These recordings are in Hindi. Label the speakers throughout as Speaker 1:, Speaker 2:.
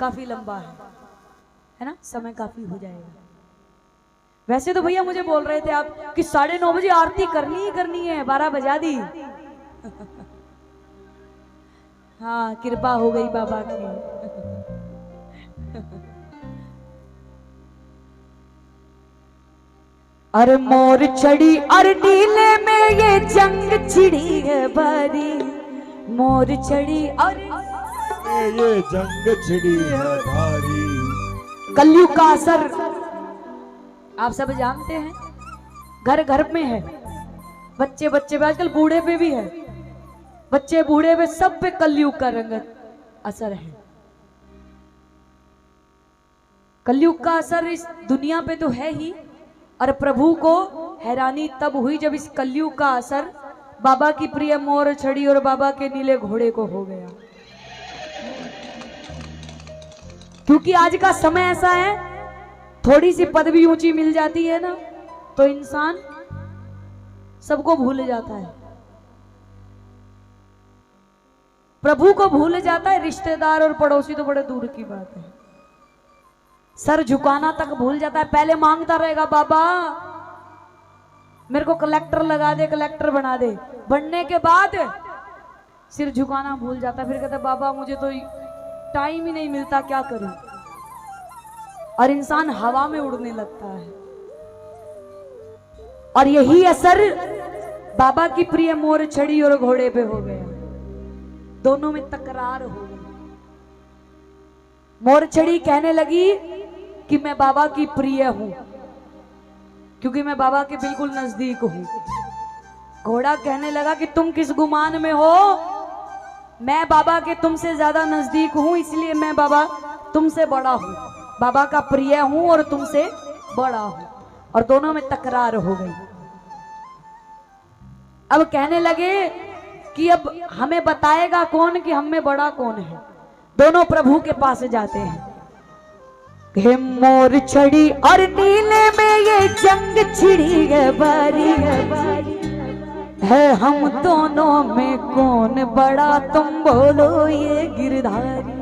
Speaker 1: काफी लंबा है ना, समय काफी हो जाएगा। वैसे तो भैया मुझे बोल रहे थे आप कि 9:30 बजे आरती करनी ही करनी है, 12 बजा दी। हाँ, कृपा हो गई बाबा की। अरे मोर चढ़ी अरे नीले में ये जंग छिड़ी है भारी, मोर चढ़ी अरे
Speaker 2: ये जंग छिड़ी है भारी।
Speaker 1: कलयुग का असर आप सब जानते हैं, घर घर में है, बच्चे बच्चे पे, आजकल बूढ़े पे भी है, बच्चे बूढ़े पे सब पे कलयुग का रंगत असर है। कलयुग का असर इस दुनिया पे तो है ही, और प्रभु को हैरानी तब हुई जब इस कलयुग का असर बाबा की प्रिय मोर छड़ी और बाबा के नीले घोड़े को हो गया। क्योंकि आज का समय ऐसा है, थोड़ी सी पदवी ऊंची मिल जाती है ना तो इंसान सबको भूल जाता है, प्रभु को भूल जाता है, रिश्तेदार और पड़ोसी तो बड़े दूर की बात है, सर झुकाना तक भूल जाता है। पहले मांगता रहेगा बाबा मेरे को कलेक्टर लगा दे, कलेक्टर बना दे, बनने के बाद सिर झुकाना भूल जाता है। फिर कहता है बाबा मुझे तो टाइम ही नहीं मिलता, क्या करूं, और इंसान हवा में उड़ने लगता है। और यही असर बाबा की प्रिय मोर छड़ी और घोड़े पे हो गया, दोनों में तकरार हो गई। मोर छड़ी कहने लगी कि मैं बाबा की प्रिय हूं क्योंकि मैं बाबा के बिल्कुल नजदीक हूं। घोड़ा कहने लगा कि तुम किस गुमान में हो, मैं बाबा के तुमसे ज्यादा नजदीक हूं, इसलिए मैं बाबा तुमसे बड़ा हूं, बाबा का प्रिय हूं और तुमसे बड़ा हूं। और दोनों में तकरार हो गई। अब कहने लगे कि अब हमें बताएगा कौन कि हम में बड़ा कौन है। दोनों प्रभु के पास जाते हैं। हे मोर छड़ी और नीले में ये जंग छिड़ी है भारी है, हम दोनों में कौन बड़ा तुम बोलो ये गिरधारी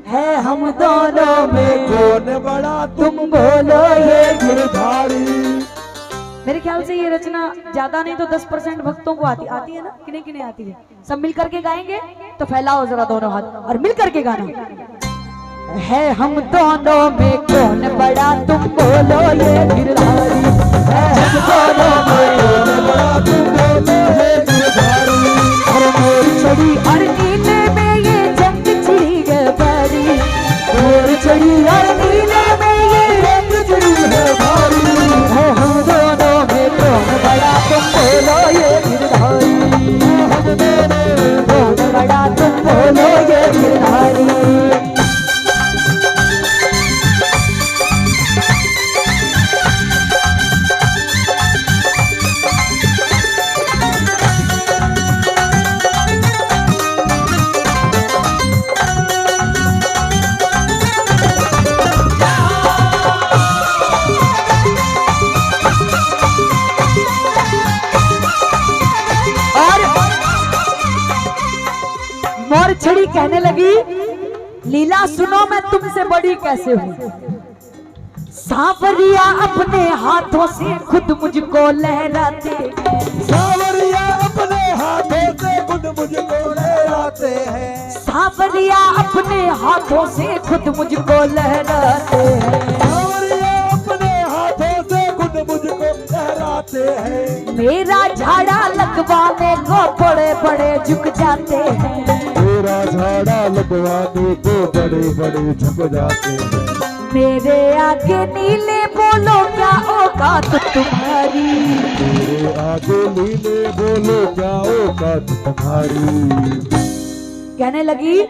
Speaker 1: है, हम दोनों में
Speaker 2: कौन बड़ा
Speaker 1: तुम बोलो ये
Speaker 2: गिरधारी।
Speaker 1: मेरे ख्याल से ये रचना ज्यादा नहीं तो 10% भक्तों को आती है ना, किन्हें किन्हें आती है। सब मिल करके गाएंगे तो फैलाओ जरा दोनों हाथ और मिल करके गाना है, हम दोनों में कौन बड़ा तुम बोलो ये गिरधारी है, हम दोनों में कौन बड़ा तुम बोलो ये गिरधारी। और मोर छड़ी और नीले में ये जंग छिड़ी है भारी, मोर छड़ी और नीले में ये जंग छिड़ी है भारी है, हम दोनों में कौन बड़ा तुम बोलो ये गिरधारी, हम दोनों में कौन बड़ा तुम बोलो ये गिरधारी। मोर छड़ी कहने लगी लीला सुनो मैं तुमसे बड़ी कैसे हूँ। सांवरिया अपने हाथों से खुद मुझको लहराते,
Speaker 2: सांवरिया अपने हाथों से खुद मुझको लहराते हैं,
Speaker 1: सांवरिया अपने हाथों से खुद मुझको लहराते हैं,
Speaker 2: सांवरिया अपने हाथों से खुद मुझको लहराते हैं।
Speaker 1: मेरा झाड़ा लगवाने को बड़े बड़े झुक जाते हैं,
Speaker 2: मेरा झाड़ा लगवाने को बड़े बड़े झुक जाते हैं।
Speaker 1: मेरे आगे नीले बोलो क्या औकात तुम्हारी,
Speaker 2: मेरे आगे नीले बोलो क्या औकात तुम्हारी।
Speaker 1: कहने लगी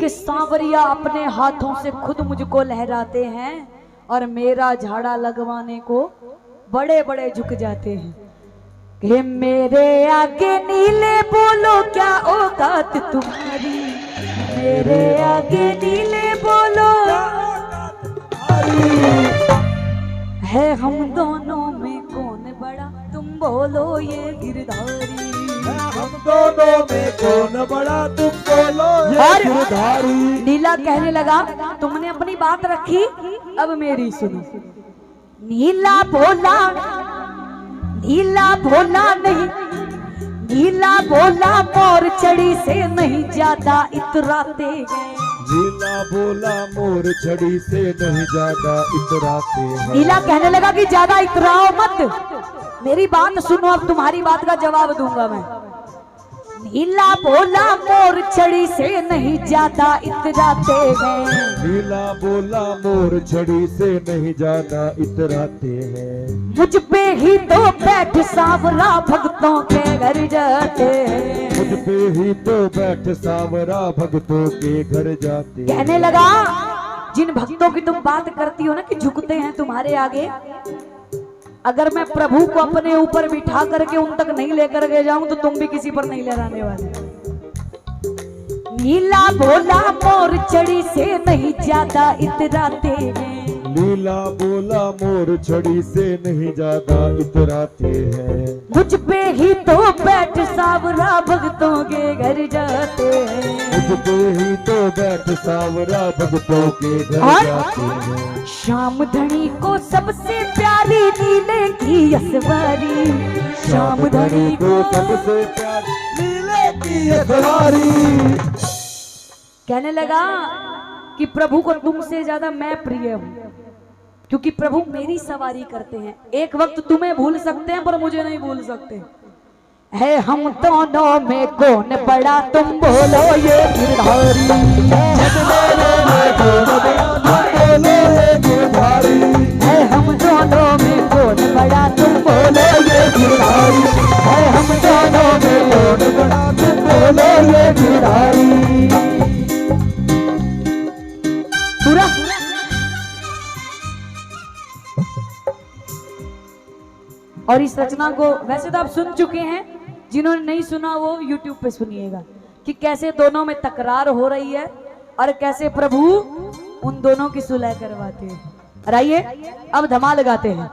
Speaker 1: कि सांवरिया अपने हाथों से खुद मुझको लहराते हैं और मेरा झाड़ा लगवाने को बड़े बड़े झुक जाते हैं। कि मेरे आगे नीले बोलो क्या औकात तुम्हारी, मेरे आगे नीले बोलो है, हम दोनों में कौन बड़ा तुम बोलो ये गिरधारी,
Speaker 2: हम दोनों में कौन बड़ा तुम बोलो
Speaker 1: और
Speaker 2: गिरधारी।
Speaker 1: नीला कहने लगा तुमने अपनी बात रखी, अब मेरी सुनो। नीला बोला नहीं, नीला बोला मोर चढ़ी से नहीं ज्यादा इतराते हैं।
Speaker 2: नीला बोला मोर छड़ी से नहीं ज्यादा इतराते हैं।
Speaker 1: नीला कहने लगा कि ज्यादा इतराओ मत, मेरी बात सुनो, अब तुम्हारी बात का जवाब दूंगा मैं। नीला बोला मोर छड़ी से नहीं ज्यादा इतराते हैं।
Speaker 2: नीला बोला मोर छड़ी से नहीं ज्यादा इतराते हैं।
Speaker 1: मुझ पे ही तो बैठ सावरा भक्तों के घर जाते हैं।
Speaker 2: मुझ पे ही तो बैठ सावरा भक्तों के घर जाते हैं।
Speaker 1: कहने लगा जिन भक्तों की तुम बात करती हो ना कि झुकते हैं तुम्हारे आगे, अगर मैं प्रभु को अपने ऊपर बिठा करके उन तक नहीं लेकर के जाऊं तो तुम भी किसी पर नहीं लहराने वाले। नीला बोला मोर चढ़ी से नहीं ज्यादा इतराते हैं।
Speaker 2: नीला बोला मोर छड़ी से नहीं ज्यादा इतराते हैं।
Speaker 1: मुझ पे ही तो बैठ सावरा भक्तों के घर जाते हैं।
Speaker 2: मुझ पे ही तो बैठ सावरा भक्तों के घर
Speaker 1: और
Speaker 2: जाते हैं।
Speaker 1: श्याम धनी को सबसे प्यारी नीले की यसवारी। श्याम धनी को
Speaker 2: सबसे प्यारी नीले की यसवारी।
Speaker 1: कहने लगा कि प्रभु को तुमसे ज्यादा मैं प्रिय हूँ, क्योंकि प्रभु मेरी सवारी करते हैं। एक वक्त तुम्हें भूल सकते हैं पर मुझे नहीं भूल सकते। है हम दोनों में कौन बड़ा तुम बोलो ये गिरधारी। है हम दोनों में कौन बड़ा तुम बोलो ये गिरधारी। है हम दोनों में कौन बड़ा तुम बोलो ये गिरधारी। पूरा और इस रचना को वैसे तो आप सुन चुके हैं, जिन्होंने नहीं सुना वो YouTube पे सुनिएगा कि कैसे दोनों में तकरार हो रही है और कैसे प्रभु उन दोनों की सुलह करवाते हैं। और आइए अब धमाल गाते हैं।